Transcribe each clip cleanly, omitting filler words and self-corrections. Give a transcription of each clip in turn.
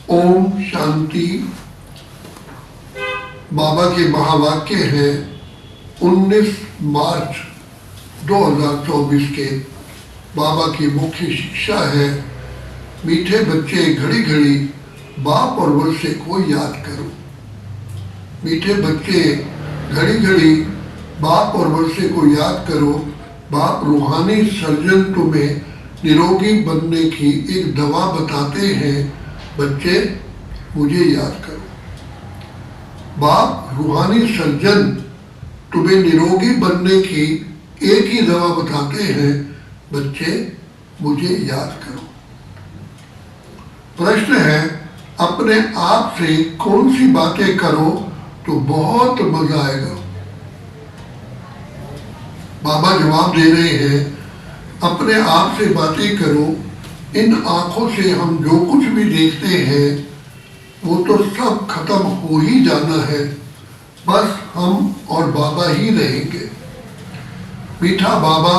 ओम शांति। बाबा के महावाक्य हैं 19 मार्च 2024 के। बाबा की मुख्य शिक्षा है, मीठे बच्चे घड़ी घड़ी बाप और वर्षे को याद करो। मीठे बच्चे घड़ी घड़ी बाप और वर्षे को याद करो। बाप रूहानी सर्जन तुम्हें निरोगी बनने की एक दवा बताते हैं। बच्चे मुझे याद करो। बाप रूहानी सर्जन तुम्हें निरोगी बनने की एक ही दवा बताते हैं। बच्चे मुझे याद करो। प्रश्न है, अपने आप से कौन सी बातें करो तो बहुत मजा आएगा। बाबा जवाब दे रहे हैं, अपने आप से बातें करो। इन आंखों से हम जो कुछ भी देखते हैं वो तो सब खत्म हो ही जाना है। बस हम और बाबा ही रहेंगे। मीठा बाबा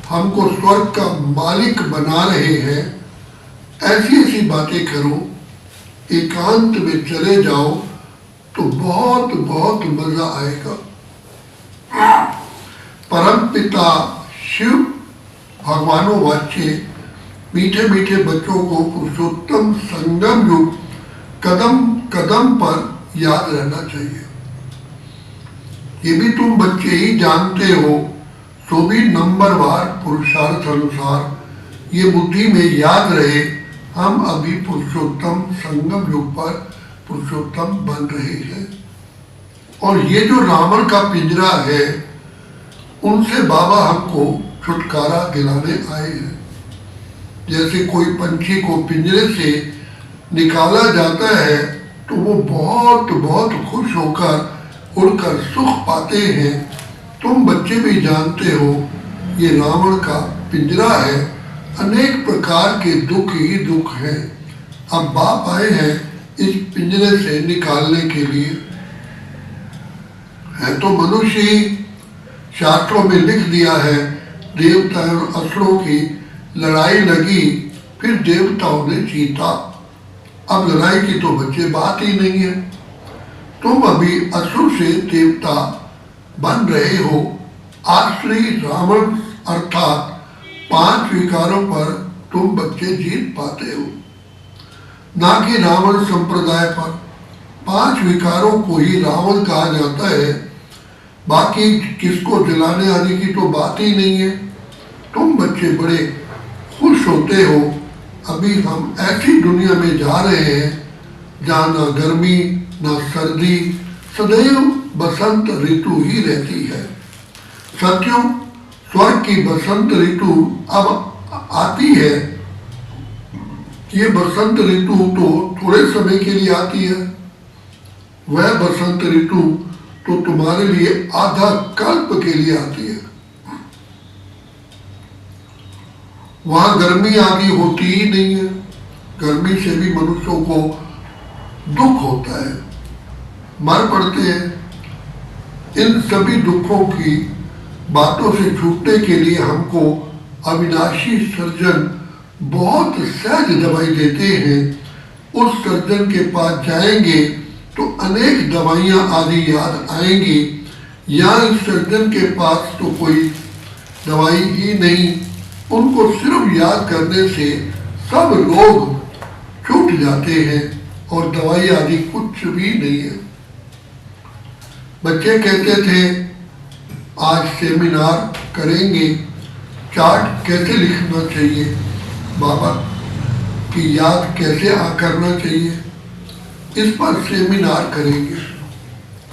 हमको स्वर्ग का मालिक बना रहे हैं। ऐसी ऐसी बातें करो, एकांत में चले जाओ तो बहुत बहुत मजा आएगा। परम पिता शिव भगवानों वाच्य मीठे मीठे बच्चों को पुरुषोत्तम संगम युग कदम कदम पर याद रहना चाहिए। ये भी तुम बच्चे ही जानते हो, तो भी नंबरवार पुरुषार्थ अनुसार ये बुद्धि में याद रहे, हम अभी पुरुषोत्तम संगम युग पर पुरुषोत्तम बन रहे हैं। और ये जो रावण का पिंजरा है, उनसे बाबा हमको छुटकारा दिलाने आए हैं। जैसे कोई पंछी को पिंजरे से निकाला जाता है तो वो बहुत बहुत खुश होकर उड़कर सुख पाते हैं। तुम बच्चे भी जानते हो, ये रावण का पिंजरा है। अनेक प्रकार के दुख ही दुख हैं। अब बाप आए हैं इस पिंजरे से निकालने के लिए। है तो मनुष्य ही। शास्त्रों में लिख दिया है, देवता और असुरों की लड़ाई लगी, फिर देवताओं ने जीता। अब लड़ाई की तो बच्चे बात ही नहीं है। तुम अभी असुर से देवता बन रहे हो। आश्री रावण अर्थात 5 विकारों पर तुम बच्चे जीत पाते हो, ना कि रावण संप्रदाय पर। 5 विकारों को ही रावण कहा जाता है। बाकी किसको जलाने आने की तो बात ही नहीं है। तुम बच्चे बड़े खुश होते हो। अभी हम ऐसी दुनिया में जा रहे हैं जहाँ ना गर्मी ना सर्दी, सदैव बसंत ऋतु ही रहती है। सत्यों, स्वर्ग की बसंत ऋतु अब आती है। ये बसंत ऋतु तो थोड़े समय के लिए आती है। वह बसंत ऋतु तो तुम्हारे लिए आधा कल्प के लिए आती है। वहां गर्मी आदि होती ही नहीं है। गर्मी से भी मनुष्यों को दुख होता है, मर पड़ते हैं। इन सभी दुखों की बातों से छूटने के लिए हमको अविनाशी सर्जन बहुत सहज दवाई देते हैं। उस सर्जन के पास जाएंगे तो अनेक दवाइयां आदि याद आएंगी। या इस सर्जन के पास तो कोई दवाई ही नहीं। उनको सिर्फ याद करने से सब रोग छूट जाते हैं और दवाई आदि कुछ भी नहीं है। बच्चे कहते थे आज सेमिनार करेंगे, चार्ट कैसे लिखना चाहिए, बाबा की याद कैसे करना चाहिए, इस पर सेमिनार करेंगे।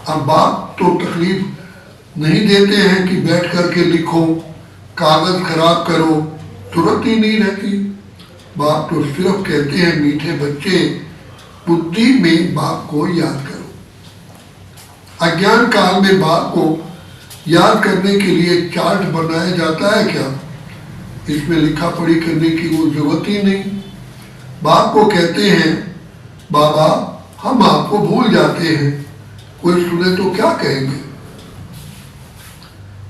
अब बाप तो तकलीफ नहीं देते हैं कि बैठ करके लिखो, कागज खराब करो, तुरंत ही नहीं रहती। बाप तो सिर्फ कहते हैं, मीठे बच्चे बुद्धि में बाप को याद करो। अज्ञान काल में बाप को याद करने के लिए चार्ट बनाया जाता है क्या? इसमें लिखा पढ़ी करने की वो जरूरत ही नहीं। बाप को कहते हैं, बाबा हम आपको भूल जाते हैं। कोई सुने तो क्या कहेंगे?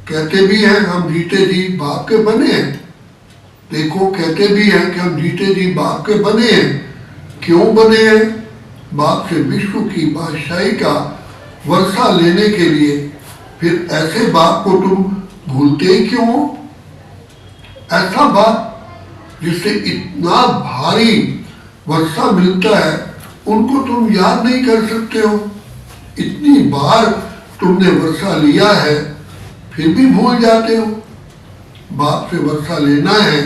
कहते भी हैं हम जीते जी बाप के बने हैं। देखो, कहते भी हैं कि हम जीते जी बाप के बने हैं, क्यों बने हैं? बाप से विश्व की बादशाही का वर्षा लेने के लिए। फिर ऐसे बाप को तुम भूलते ही क्यों हो? ऐसा बाप जिससे इतना भारी वर्षा मिलता है, उनको तुम याद नहीं कर सकते हो? इतनी बार तुमने वर्षा लिया है, फिर भी भूल जाते हो। बाप से वर्षा लेना है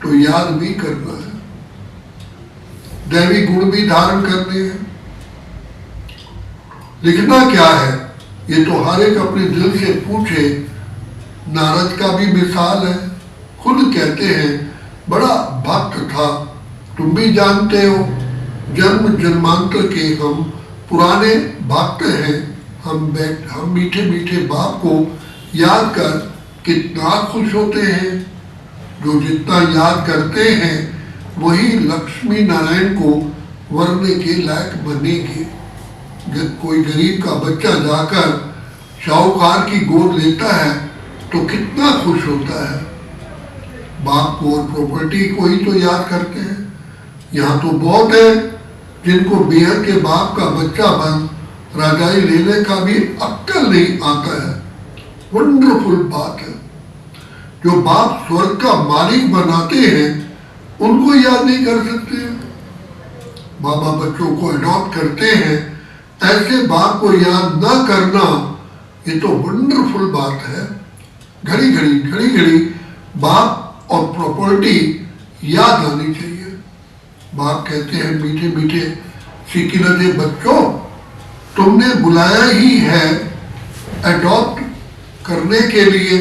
तो याद भी करना है, दैवी गुण भी धारण करने हैं। लिखना क्या है ये तो हर एक अपने दिल से पूछे। नारद का भी मिसाल है, खुद कहते हैं बड़ा भक्त था। तुम भी जानते हो, जन्म जन्मांतर के हम पुराने भक्त हैं। हम मीठे मीठे बाप को याद कर कितना खुश होते हैं। जो जितना याद करते हैं वही लक्ष्मी नारायण को वरने के लायक बनेंगे। जब कोई गरीब का बच्चा जाकर शाहूकार की गोद लेता है तो कितना खुश होता है। बाप को और प्रॉपर्टी को ही तो याद करते हैं। यहाँ तो बहुत है जिनको बेहद के बाप का बच्चा बन राजाई लेने का भी अक्ल नहीं आता है। वंडरफुल बात है। जो बाप स्वर्ग का मालिक बनाते हैं उनको याद नहीं कर सकते। बाबा बच्चों को अडॉप्ट करते हैं, ऐसे बाप को याद ना करना ये तो वंडरफुल बात है। घड़ी घड़ी बाप और प्रॉपर्टी याद आनी चाहिए। बाप कहते हैं मीठे मीठे सिकिलते बच्चों, तुमने बुलाया ही है अडॉप्ट करने के लिए।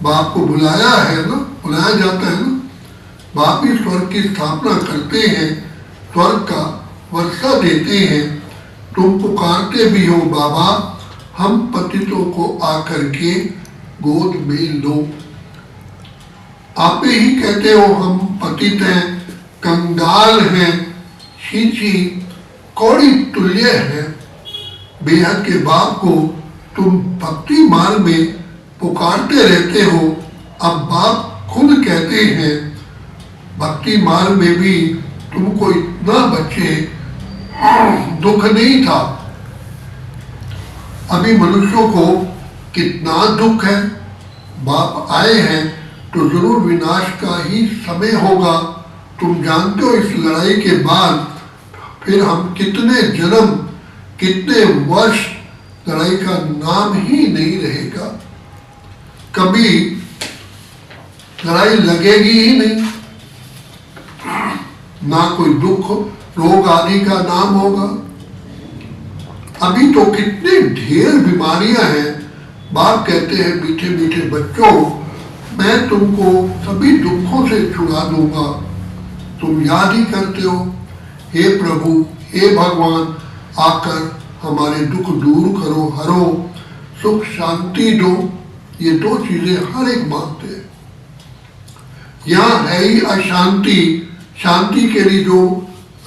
बाप को बुलाया है ना, बुलाया जाता है ना। बाप ही स्वर्ग की स्थापना करते हैं, स्वर्ग का वर्षा देते हैं। तुम पुकारते भी हो बाबा, हम पतितों को आकर के गोद में लो। आप ही कहते हो हम पतित हैं, कंगाल हैं, शीची कौड़ी तुल्य है। बेहद के बाप को तुम भक्ति मार्ग में पुकारते रहते हो। अब बाप खुद कहते हैं भक्ति मार्ग में भी तुमको इतना बच्चे दुख नहीं था। अभी मनुष्यों को कितना दुख है। बाप आए हैं तो जरूर विनाश का ही समय होगा। तुम जानते हो इस लड़ाई के बाद फिर हम कितने जन्म, कितने वर्ष लड़ाई का नाम ही नहीं रहेगा। कभी लड़ाई लगेगी ही नहीं, ना कोई दुख रोग आदि का नाम होगा। अभी तो कितने ढेर बीमारियां हैं। बाप कहते हैं मीठे मीठे बच्चों, मैं तुमको सभी दुखों से छुड़ा दूंगा। तुम याद ही करते हो, हे प्रभु, हे भगवान, आकर हमारे दुख दूर करो, हरो, सुख शांति दो। ये दो चीजें हर एक मांगते हैं। यहाँ है ही अशांति। शांति के लिए जो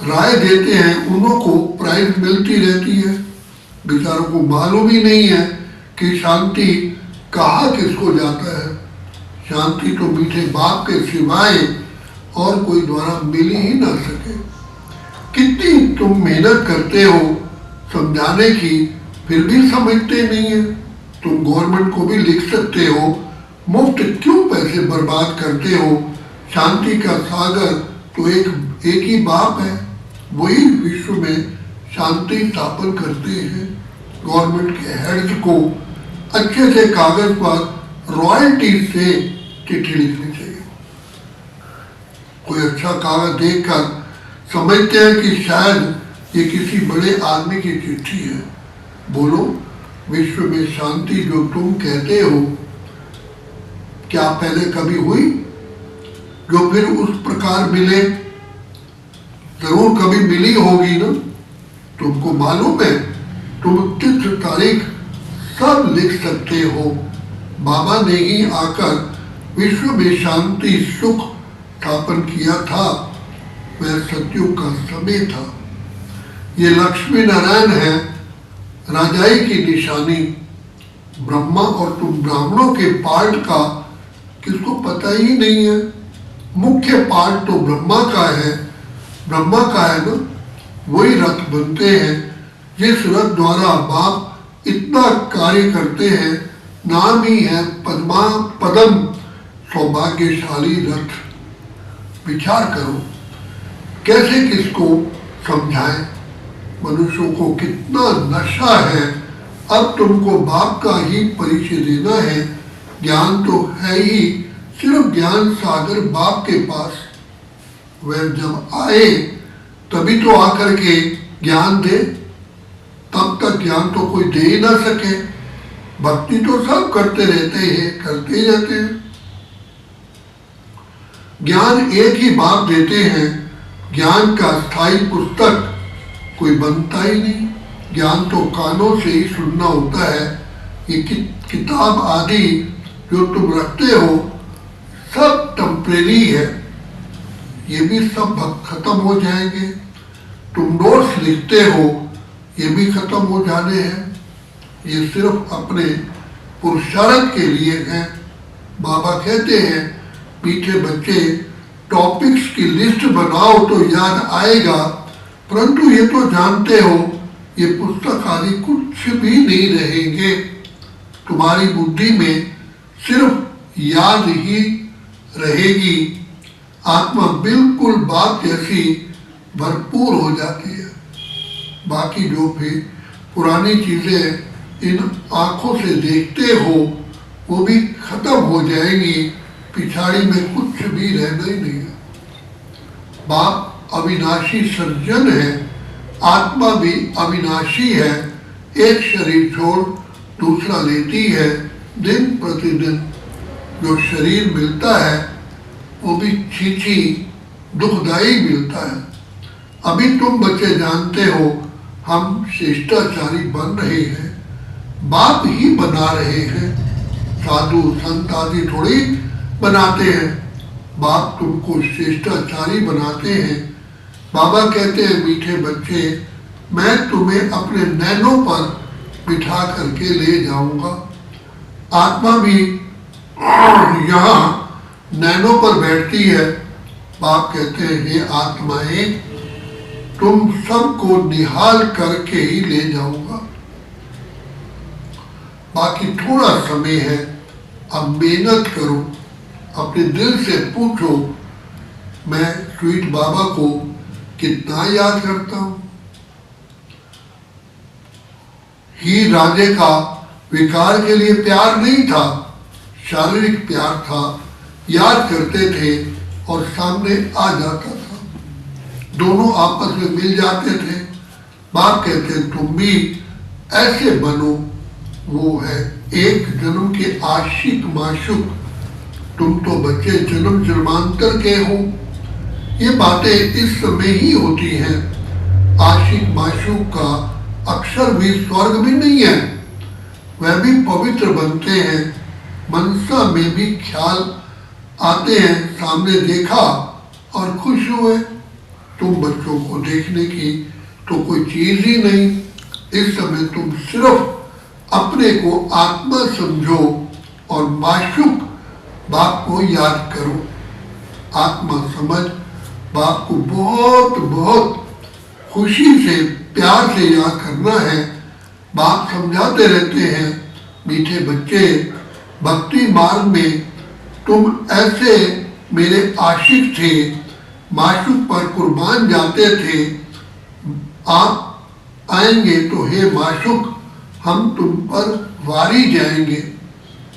राय देते हैं उन्हों को प्राइज मिलती रहती है। बेचारों को मालूम ही नहीं है कि शांति कहाँ किसको जाता है। शांति तो मीठे बाप के सिवाय और कोई द्वारा मिल ही ना सके। कितनी तुम मेहनत करते हो समझाने की, फिर भी समझते नहीं है। तुम गवर्नमेंट को भी लिख सकते हो, मुफ्त क्यों पैसे बर्बाद करते हो। शांति का सागर तो एक ही बाप है, वही विश्व में शांति स्थापन करते हैं। गवर्नमेंट के हेड्स को अच्छे से कागज पर रॉयल्टी से चिट्ठी लिखनी चाहिए। कोई अच्छा कागज देखकर समझते हैं कि शायद ये किसी बड़े आदमी की चिट्ठी है। बोलो, विश्व में शांति जो तुम कहते हो क्या पहले कभी हुई जो फिर उस प्रकार मिले? जरूर कभी मिली होगी ना। तुमको मालूम है, तुम तिथि तारीख सब लिख सकते हो। बाबा ने ही आकर विश्व में शांति सुख स्थापन किया था। वह सत्युग का समय था। ये लक्ष्मी नारायण है, राजाई की निशानी। ब्रह्मा और तुम ब्राह्मणों के पार्ट का किसको पता ही नहीं है। मुख्य पार्ट तो ब्रह्मा का है ब्रह्मा का है ना, वही रथ बनते हैं जिस रथ द्वारा बाप इतना कार्य करते हैं। नाम ही है पदम सौभाग्यशाली रथ। विचार करो कैसे किसको समझाएं। मनुष्यों को कितना नशा है। अब तुमको बाप का ही परिचय देना है। ज्ञान तो है ही, सिर्फ ज्ञान सागर बाप के पास। वह जब आए तभी तो आकर के ज्ञान दे, तब तक ज्ञान तो कोई दे ही ना सके। भक्ति तो सब करते रहते हैं, करते ही रहते हैं। ज्ञान एक ही बाप देते हैं। ज्ञान का स्थायी पुस्तक कोई बनता ही नहीं। ज्ञान तो कानों से ही सुनना होता है। ये किताब आदि जो तुम रखते हो सब टेम्परेरी है, ये भी सब खत्म हो जाएंगे। तुम नोट्स लिखते हो, ये भी खत्म हो जाने हैं। ये सिर्फ अपने पुरुषार्थ के लिए है। बाबा कहते हैं मीठे बच्चे टॉपिक्स की लिस्ट बनाओ तो याद आएगा, परंतु ये तो जानते हो ये पुस्तक आदि कुछ भी नहीं रहेंगे। तुम्हारी बुद्धि में सिर्फ याद ही रहेगी। आत्मा बिल्कुल बाप जैसी भरपूर हो जाती है। बाकी जो भी पुरानी चीजें इन आंखों से देखते हो वो भी खत्म हो जाएंगी। पिछाड़ी में कुछ भी रहना ही नहीं है। बाप अविनाशी सर्जन है, आत्मा भी अविनाशी है। एक शरीर छोड़ दूसरा लेती है। दिन प्रतिदिन जो शरीर मिलता है वो भी छीछी दुखदायी मिलता है। अभी तुम बच्चे जानते हो हम शिष्टाचारी बन रहे हैं, बाप ही बना रहे हैं। साधु संत आदि थोड़ी बनाते हैं, बाप तुमको शिष्टाचारी बनाते हैं। बाबा कहते हैं मीठे बच्चे मैं तुम्हें अपने नैनों पर बिठा करके ले जाऊंगा। आत्मा भी यहाँ नैनों पर बैठती है। बाप कहते हैं हे आत्माएं तुम सबको निहाल करके ही ले जाऊंगा। बाकी थोड़ा समय है, अब मेहनत करो। अपने दिल से पूछो मैं स्वीट बाबा को कितना याद करता हूं। ही राजे का विकार के लिए प्यार नहीं था, शारीरिक प्यार था। याद करते थे और सामने आ जाता था, दोनों आपस में मिल जाते थे। बाप कहते तुम भी ऐसे बनो। वो है एक जन्म के आशिक माशुक। तुम तो बच्चे जन्म जन्मांतर के हो। ये बातें इस समय ही होती हैं। आशिक माशुक का अक्षर भी स्वर्ग में नहीं है, वह भी पवित्र बनते हैं। मनसा में भी ख्याल आते हैं, सामने देखा और खुश हुए। तुम बच्चों को देखने की तो कोई चीज ही नहीं। इस समय तुम सिर्फ अपने को आत्मा समझो और माशुक बाप को याद करो। आत्मा समझ बाप को बहुत बहुत खुशी से प्यार से याद करना है। बाप समझाते रहते हैं मीठे बच्चे भक्ति मार्ग में तुम ऐसे मेरे आशिक थे, माशुक पर कुर्बान जाते थे। आप आएंगे तो हे माशुक हम तुम पर वारी जाएंगे।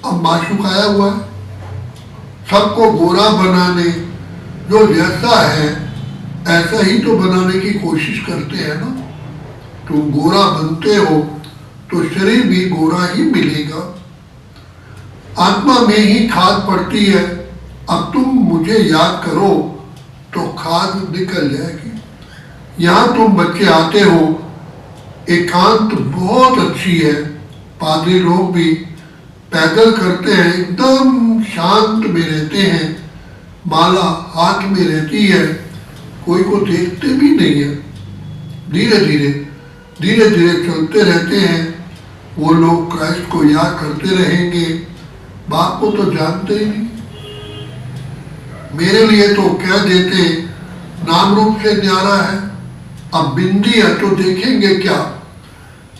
अब माशुक आया हुआ है सबको गोरा बनाने, जो जैसा है ऐसा ही तो बनाने की कोशिश करते हैं ना। तुम गोरा बनते हो तो शरीर भी गोरा ही मिलेगा। आत्मा में ही खाद पड़ती है। अब तुम मुझे याद करो तो खाद निकल जाएगी। यहाँ तुम बच्चे आते हो, एकांत बहुत अच्छी है। पादरी लोग भी पैदल करते हैं, एकदम शांत में रहते हैं। माला हाथ में रहती है, कोई को देखते भी नहीं है। धीरे धीरे चलते रहते हैं। वो लोग क्राइस्ट को याद करते रहेंगे, बाप को तो जानते ही नहीं। मेरे लिए तो कह देते नाम रूप से न्यारा है। अब बिंदी है तो देखेंगे क्या,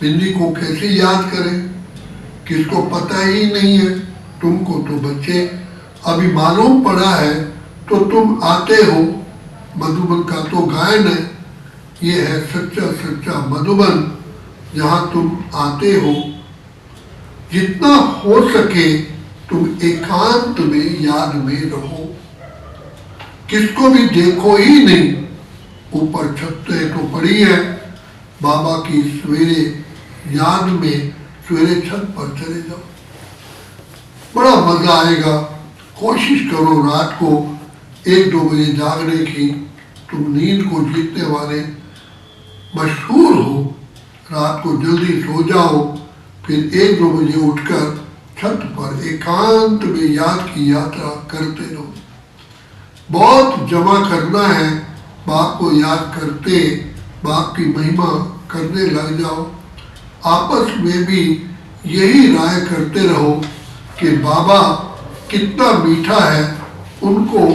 बिंदी को कैसे याद करें, किसको पता ही नहीं है। तुमको तो बच्चे अभी मालूम पड़ा है तो तुम आते हो। मधुबन का तो गायन है, ये है सच्चा सच्चा मधुबन जहाँ तुम आते हो। जितना हो सके तुम एकांत में याद में रहो, किसको भी देखो ही नहीं। ऊपर छत तो पड़ी है बाबा की, सवेरे याद में सवेरे छत पर चले जाओ, बड़ा मजा आएगा। कोशिश करो रात को 1-2 बजे जागने की। तुम नींद को जीतने वाले मशहूर हो। रात को जल्दी सो जाओ, फिर 1-2 बजे उठकर छत पर एकांत में याद की यात्रा करते रहो। बहुत जमा करना है, बाप को याद करते बाप की महिमा करने लग जाओ। आपस में भी यही राय करते रहो कि बाबा कितना मीठा है, उनको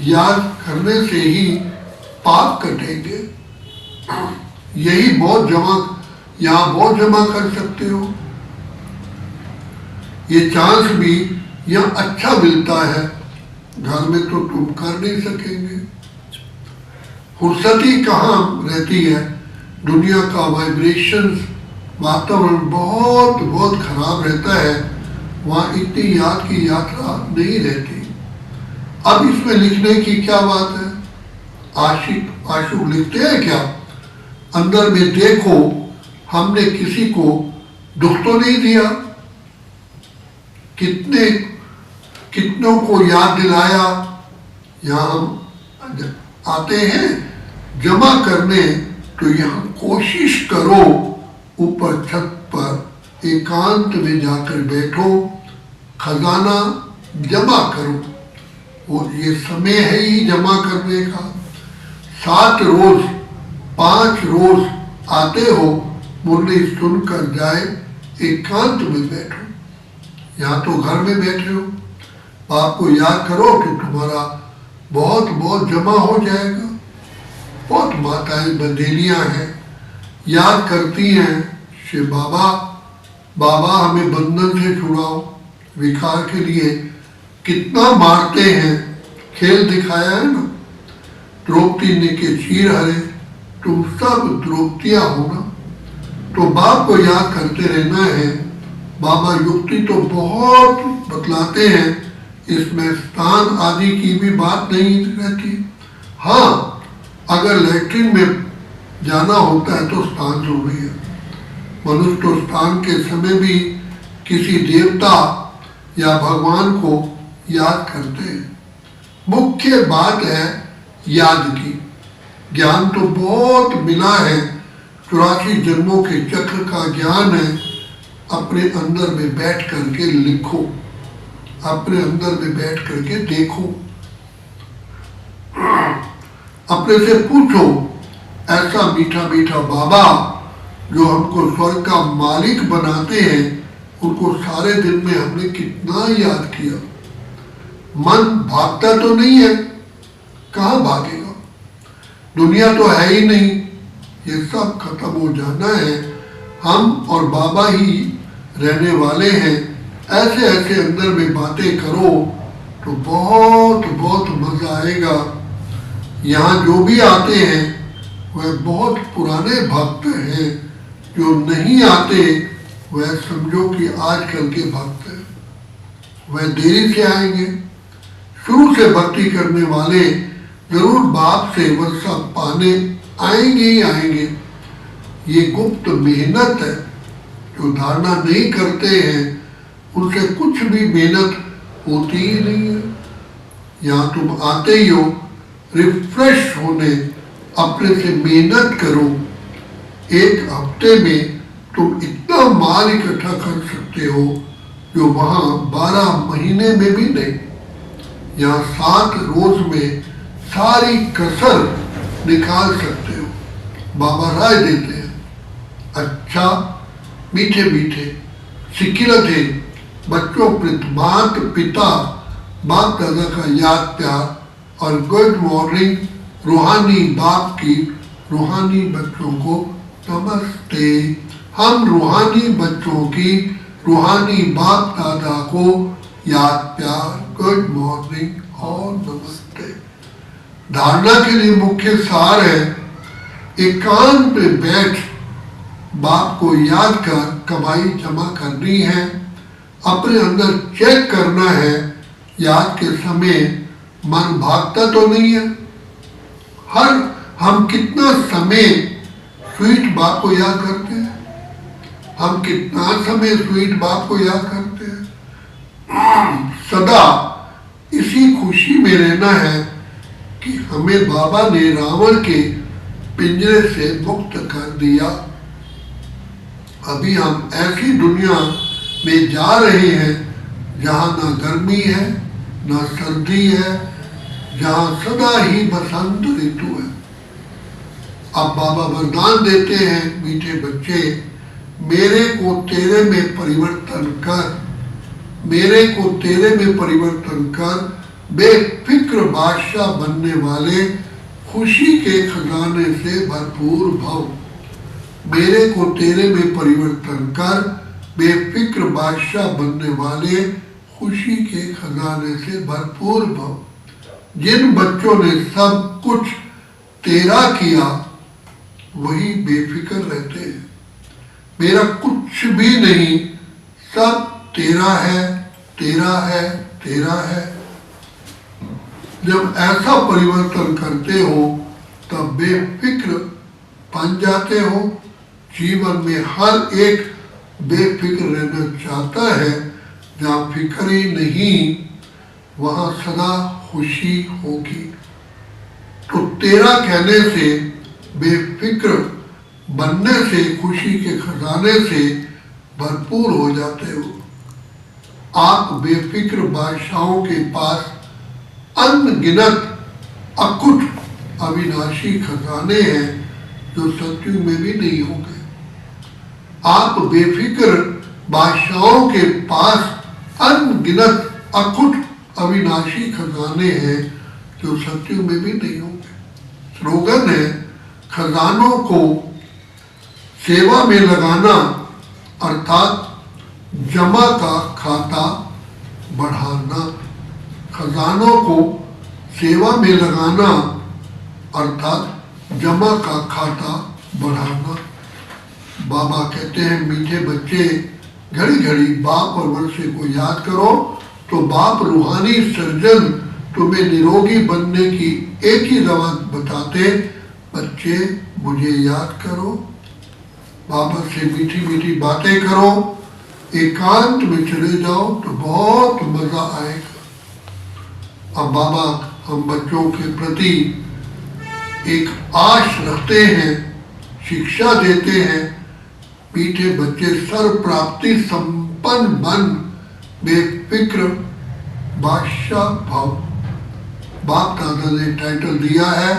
याद करने से ही पाप कटेंगे। यही बहुत जमा, यहाँ बहुत जमा कर सकते हो। ये चांस भी यहाँ अच्छा मिलता है, घर में तो तुम कर नहीं सकेंगे। फुर्सत ही कहाँ रहती है, दुनिया का वाइब्रेशंस, वातावरण बहुत बहुत खराब रहता है, वहाँ इतनी याद की यात्रा नहीं रहती। अब इसमें लिखने की क्या बात है, आशुक लिखते हैं क्या, अंदर में देखो हमने किसी को दुख तो नहीं दिया, कितनों को याद दिलाया। यहाँ हम आते हैं जमा करने, तो यहाँ कोशिश करो ऊपर छत पर एकांत में जाकर बैठो, खजाना जमा करो। और ये समय है ही जमा करने का। 7 रोज 5 रोज आते हो, मुरली सुनकर जाए, एकांत में बैठो। यहाँ तो घर में बैठे हो, बाप को याद करो तो तुम्हारा बहुत बहुत जमा हो जाएगा। बहुत माताएं बंदेलियाँ हैं, याद करती हैं शिव बाबा, बाबा हमें बंधन से छुड़ाओ। विकार के लिए कितना मारते हैं, खेल दिखाया है ना, द्रौपदी ने के चीर हरे, तुम सब द्रौपदियाँ हो ना। तो बाप को याद करते रहना है। बाबा युक्ति तो बहुत बतलाते हैं, इसमें स्थान आदि की भी बात नहीं रहती। हाँ, अगर लैट्रिन में जाना होता है तो स्थान जरूरी है। मनुष्य तो स्थान के समय भी किसी देवता या भगवान को याद करते हैं। मुख्य बात है याद की। ज्ञान तो बहुत मिला है, 84 जन्मों के चक्र का ज्ञान है। अपने अंदर में बैठ करके लिखो, अपने अंदर में बैठ करके देखो, अपने से पूछो, ऐसा मीठा मीठा बाबा जो हमको स्वर्ग का मालिक बनाते हैं, उनको सारे दिन में हमने कितना याद किया। मन भागता तो नहीं है, कहाँ भागेगा, दुनिया तो है ही नहीं, ये सब खत्म हो जाना है। हम और बाबा ही रहने वाले हैं। ऐसे ऐसे अंदर में बातें करो तो बहुत बहुत मजा आएगा। यहाँ जो भी आते हैं वह बहुत पुराने भक्त हैं, जो नहीं आते वह समझो कि आजकल के भक्त हैं। वह देरी से आएंगे। शुरू से भक्ति करने वाले जरूर बाप से वर्षा पाने आएंगे ही आएंगे। ये गुप्त मेहनत है, जो धारणा नहीं करते हैं उनसे कुछ भी मेहनत होती ही नहीं है। यहाँ तुम आते ही हो रिफ्रेश होने, अपने से मेहनत करो। 1 हफ्ते में तुम इतना माल इकट्ठा कर सकते हो जो वहाँ 12 महीने में भी नहीं। यहाँ 7 रोज में सारी कसर निकाल सकते हो। बाबा राय देते हैं, अच्छा मीठे मीठे सिकिलते बच्चों प्रति माता पिता बाप दादा का याद प्यार और गुड मॉर्निंग रूहानी बाप की रूहानी बच्चों को नमस्ते। हम रूहानी बच्चों की रूहानी बाप दादा को याद प्यार गुड मॉर्निंग और नमस्ते। धारणा के लिए मुख्य सार है, एकांत में बैठ बाप को याद कर कमाई जमा करनी है, अपने अंदर चेक करना है याद के समय मन भागता तो नहीं है। हम कितना समय स्वीट बाप को याद करते हैं, हम कितना समय स्वीट बाप को याद करते हैं। सदा इसी खुशी में रहना है कि हमें बाबा ने रावण के पिंजरे से मुक्त कर दिया। अभी हम ऐसी दुनिया में जा रहे हैं जहाँ ना गर्मी है ना सर्दी है, जहाँ सदा ही बसंत ऋतु है। अब बाबा वरदान देते हैं, मीठे बच्चे मेरे को तेरे में परिवर्तन कर, मेरे को तेरे में परिवर्तन कर, बेफिक्र बादशाह बनने वाले खुशी के खजाने से भरपूर भव। मेरे को तेरे में परिवर्तन कर, बेफिक्र बादशाह बनने वाले खुशी के खजाने से भरपूर भव। जिन बच्चों ने सब कुछ तेरा किया वही बेफिक्र रहते हैं। मेरा कुछ भी नहीं, सब तेरा है, तेरा है, तेरा है। जब ऐसा परिवर्तन करते हो तब बेफिक्र बन जाते हो। जीवन में हर एक बेफिक्र रहना चाहता है, जहाँ फिक्र ही नहीं वहाँ सदा खुशी होगी। तो तेरा कहने से, बेफिक्र बनने से, खुशी के खजाने से भरपूर हो जाते हो। आप बेफिक्र बादशाहों के पास अनगिनत अकुट अविनाशी खजाने हैं जो सत्युग में भी नहीं होंगे। आप बेफिक्र बादशाहों के पास अनगिनत अकुट अविनाशी खजाने हैं जो सत्युग में भी नहीं होंगे। स्लोगन है, खजानों को सेवा में लगाना अर्थात जमा का खाता बढ़ाना। खजानों को सेवा में लगाना अर्थात जमा का खाता बढ़ाना। बाबा कहते हैं, मीठे बच्चे घड़ी घड़ी बाप और वर्षे को याद करो तो बाप रूहानी सर्जन तुम्हें निरोगी बनने की एक ही दवा बताते, बच्चे मुझे याद करो, बाबा से मीठी मीठी बातें करो, एकांत में चले जाओ तो बहुत मजा आएगा। अब बाबा हम बच्चों के प्रति एक आश रखते हैं, शिक्षा देते हैं, मीठे बच्चे सर्व प्राप्ति संपन्न बन बेफिक्र बादशाह भव। बाप दादा ने टाइटल दिया है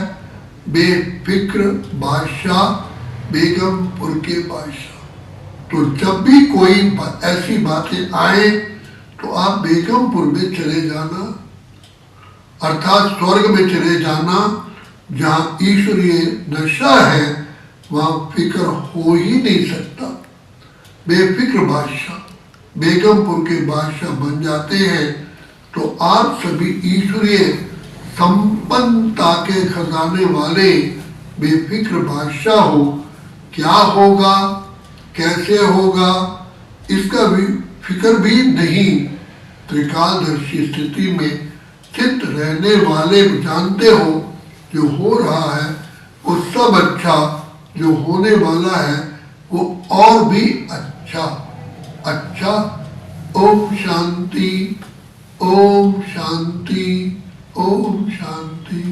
बेफिक्र बादशाह, बेगमपुर के बादशाह। तो जब भी कोई ऐसी बातें आए तो आप बेगमपुर में चले जाना, अर्थात स्वर्ग में चले जाना, जहाँ ईश्वरीय नशा है वहाँ फिक्र हो ही नहीं सकता। बेफिक्र बादशाह, बेगमपुर के बादशाह बन जाते हैं तो आप सभी ईश्वरीय संपन्नता के खजाने वाले बेफिक्र बादशाह हो। क्या होगा, कैसे होगा, इसका भी फिक्र भी नहीं। त्रिकालदर्शी स्थिति में स्थित रहने वाले जानते हो जो हो रहा है वो सब अच्छा, जो होने वाला है वो और भी अच्छा। अच्छा। ओम शांति, ओम शांति, ओम शांति।